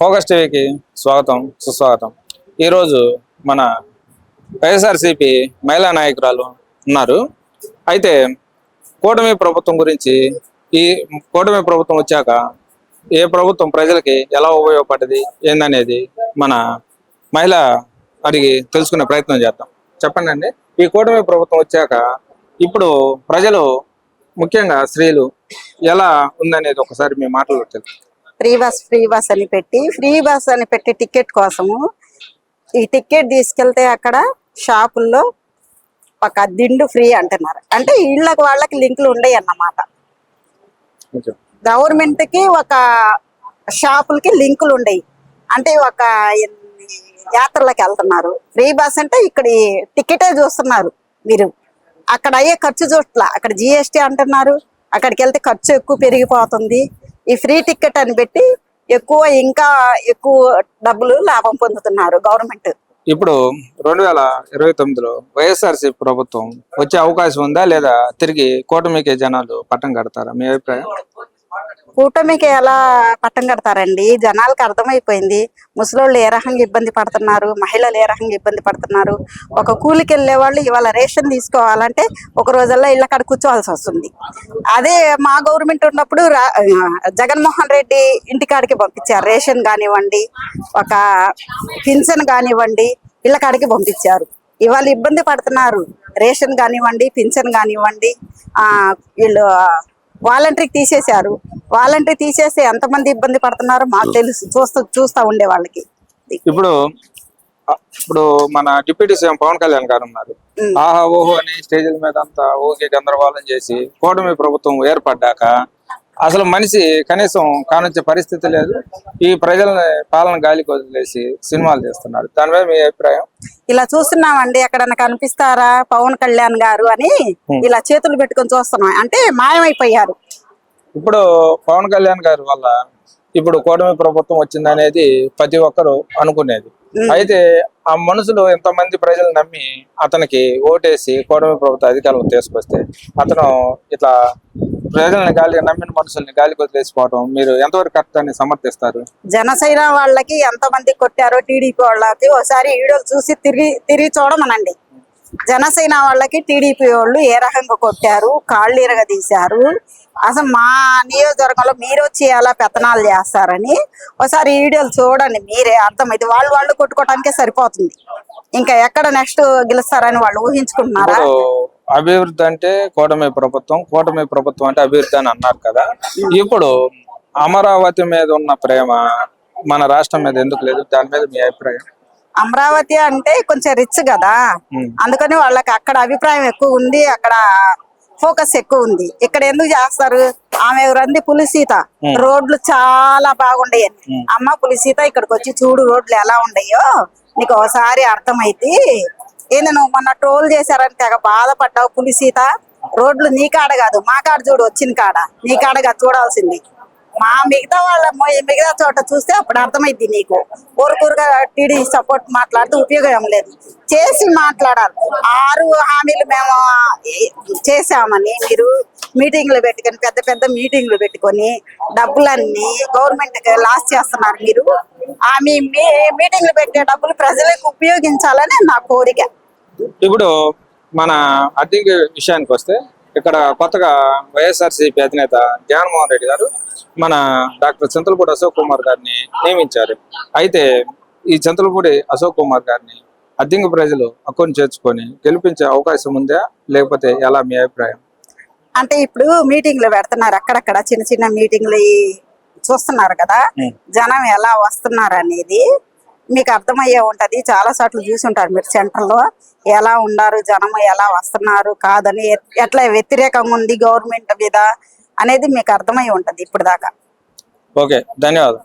Focus టీవీకి స్వాగతం సుస్వాగతం. ఈరోజు మన వైఎస్ఆర్సీపీ మహిళా నాయకురాలు ఉన్నారు. అయితే కూటమి ప్రభుత్వం గురించి, ఈ కూటమి ప్రభుత్వం వచ్చాక ఏ ప్రభుత్వం ప్రజలకి ఎలా ఉపయోగపడ్డది ఏందనేది మన మహిళ అడిగి తెలుసుకునే ప్రయత్నం చేద్దాం. చెప్పండి అండి, ఈ కూటమి ప్రభుత్వం వచ్చాక ఇప్పుడు ప్రజలు ముఖ్యంగా స్త్రీలు ఎలా ఉందనేది ఒకసారి మీ మాటలు తెలుసు. ఫ్రీ బస్ అని పెట్టి టికెట్ కోసము ఈ టికెట్ తీసుకెళ్తే అక్కడ షాపుల్లో ఒక దిండు ఫ్రీ అంటున్నారు. అంటే వాళ్ళకి లింకులు ఉండయి అన్నమాట. గవర్నమెంట్ కి ఒక షాపులకి లింకులు ఉండయి. అంటే ఒక యాత్రలకు వెళ్తున్నారు. ఫ్రీ బస్ అంటే ఇక్కడ టికెటే చూస్తున్నారు. మీరు అక్కడ అయ్యే ఖర్చు చూడట్లా. అక్కడ జిఎస్టీ అంటున్నారు. అక్కడికి వెళ్తే ఖర్చు ఎక్కువ పెరిగిపోతుంది. ఈ ఫ్రీ టికెట్ అని పెట్టి ఇంకా ఎక్కువ డబ్బులు లాభం పొందుతున్నారు గవర్నమెంట్. ఇప్పుడు 2029లో వైఎస్ఆర్సీ ప్రభుత్వం వచ్చే అవకాశం ఉందా లేదా తిరిగి కూటమికి జనాలు పట్టం కడతారా? మీ అభిప్రాయం? కూటమికి ఎలా పట్టం కడతారండి? జనాలకు అర్థమైపోయింది. ముసలోళ్ళు ఏ రకంగా ఇబ్బంది పడుతున్నారు, మహిళలు ఏ రకంగా ఇబ్బంది పడుతున్నారు. ఒక కూలికి వెళ్ళే వాళ్ళు ఇవాళ రేషన్ తీసుకోవాలంటే ఒక రోజుల్లో ఇళ్ళ కాడ కూర్చోవాల్సి వస్తుంది. అదే మా గవర్నమెంట్ ఉన్నప్పుడు జగన్మోహన్ రెడ్డి ఇంటికాడికి పంపించారు. రేషన్ కానివ్వండి, ఒక పింఛన్ కానివ్వండి, ఇళ్ళ కాడికి పంపించారు. ఇవాళ ఇబ్బంది పడుతున్నారు. రేషన్ కానివ్వండి, పింఛన్ కానివ్వండి. వీళ్ళు వాలంటరీకి తీసేశారు. వాలంటరీ తీసేస్తే ఎంతమంది ఇబ్బంది పడుతున్నారో మాకు తెలుసు. చూస్తా ఉండే వాళ్ళకి. ఇప్పుడు మన డిప్యూటీ సీఎం పవన్ కళ్యాణ్ గారు ఉన్నారు. ఆహా ఓహో అని స్టేజ్ల మీద అంతా ఓకే గందరగోళం చేసి కూటమి ప్రభుత్వం ఏర్పడ్డాక అసలు మనిషి కనీసం కానొచ్చే పరిస్థితి లేదు. ఈ ప్రజల పాలన గాలికి వదిలేసి సినిమాలు చేస్తున్నారు. దాని మీద మీ అభిప్రాయం? ఇలా చూస్తున్నామండి. ఎక్కడన్నా కనిపిస్తారా పవన్ కళ్యాణ్ గారు అని ఇలా చేతులు పెట్టుకొని చూస్తున్నాం. అంటే మాయమైపోయారు. ఇప్పుడు పవన్ కళ్యాణ్ గారి వల్ల ఇప్పుడు కూటమి ప్రభుత్వం వచ్చింది అనేది ప్రతి ఒక్కరు అనుకునేది. అయితే ఆ మనుషులు ఎంతమంది ప్రజలు నమ్మి అతనికి ఓటేసి కూటమి ప్రభుత్వ అధికారులకు తీసుకొస్తే అతను ఇట్లా ప్రజల్ని నమ్మిన మనుషుల్ని గాలికి వదిలేసిపోవడం మీరు ఎంతవరకు కరెక్ట్ అని సమర్థిస్తారు? జనసేన వాళ్ళకి ఎంతమంది కొట్టారో టీడీపీ వాళ్ళకి ఒకసారి వీడియోలు చూసి తిరిగి చూడమనండి. జనసేన వాళ్ళకి టీడీపీ వాళ్ళు ఏ రకంగా కొట్టారు, కాళ్ళు ఇరగదీశారు. అసలు మా నియోజకవర్గంలో మీరు వచ్చి ఎలా పెత్తనాలు చేస్తారని ఒకసారి వీడియోలు చూడండి. మీరే అర్థమైంది. వాళ్ళు కొట్టుకోవడానికే సరిపోతుంది. ఇంకా ఎక్కడ నెక్స్ట్ గెలుస్తారని వాళ్ళు ఊహించుకుంటున్నారా? అభివృద్ధి అంటే కూటమి ప్రభుత్వం అంటే అభివృద్ధి అని అన్నారు కదా. ఇప్పుడు అమరావతి మీద ఉన్న ప్రేమ మన రాష్ట్రం మీద ఎందుకు లేదు? దాని మీద మీ అభిప్రాయం? అమరావతి అంటే కొంచెం రిచ్ కదా, అందుకని వాళ్ళకి అక్కడ అభిప్రాయం ఎక్కువ ఉంది. అక్కడ ఫోకస్ ఎక్కువ ఉంది. ఇక్కడ ఎందుకు చేస్తారు? ఆమె రంది పులిసీత. రోడ్లు చాలా బాగుండయి. అమ్మ పులిసీత ఇక్కడికి వచ్చి చూడు రోడ్లు ఎలా ఉండయో నీకు ఒకసారి అర్థమైతే. ఏంది నువ్వు మొన్న ట్రోల్ చేశారని తెగ బాధపడ్డావు. పులిసీత రోడ్లు నీ కాడ కాదు మా కాడ చూడు, వచ్చిన కాడ నీ కాడగా చూడాల్సింది. మిగతా చోట చూస్తే అప్పుడు అర్థమైంది నీకు. ఊరుకూరుగా టీడీ సపోర్ట్ మాట్లాడితే ఉపయోగం లేదు. చేసి మాట్లాడాలి. 6 హామీలు మేము చేశామని మీరు మీటింగ్లు పెట్టుకొని పెద్ద మీటింగ్లు పెట్టుకొని డబ్బులన్నీ గవర్నమెంట్ లాస్ చేస్తున్నారు. మీరు మీ మీటింగ్లు పెట్టే డబ్బులు ప్రజలకు ఉపయోగించాలని నా కోరిక. ఇప్పుడు మన అధిక విషయానికి వస్తే ఇక్కడ కొత్తగా వైఎస్ఆర్సీపీ అధినేత జగన్మోహన్ రెడ్డి గారు మన డాక్టర్ చింతలపూడి అశోక్ కుమార్ గారిని నియమించారు. అయితే ఈ చింతలపూడి అశోక్ కుమార్ గారిని అద్దెంకి ప్రజలు అకౌంట్ చేర్చుకొని గెలిపించే అవకాశం ఉందా లేకపోతే ఎలా? మీ అభిప్రాయం? అంటే ఇప్పుడు మీటింగ్లు పెడుతున్నారు. అక్కడక్కడ చిన్న మీటింగ్లు చూస్తున్నారు కదా, జనం ఎలా వస్తున్నారు అనేది మీకు అర్థమయ్యే ఉంటది. చాలా సార్లు చూసి ఉంటారు మీరు సెంటర్ లో ఎలా ఉన్నారు, జనం ఎలా వస్తున్నారు కాదని, ఎట్లా వ్యతిరేకంగా ఉంది గవర్నమెంట్ మీద అనేది మీకు అర్థమై ఉంటది ఇప్పుడు దాకా. ఓకే, ధన్యవాదాలు.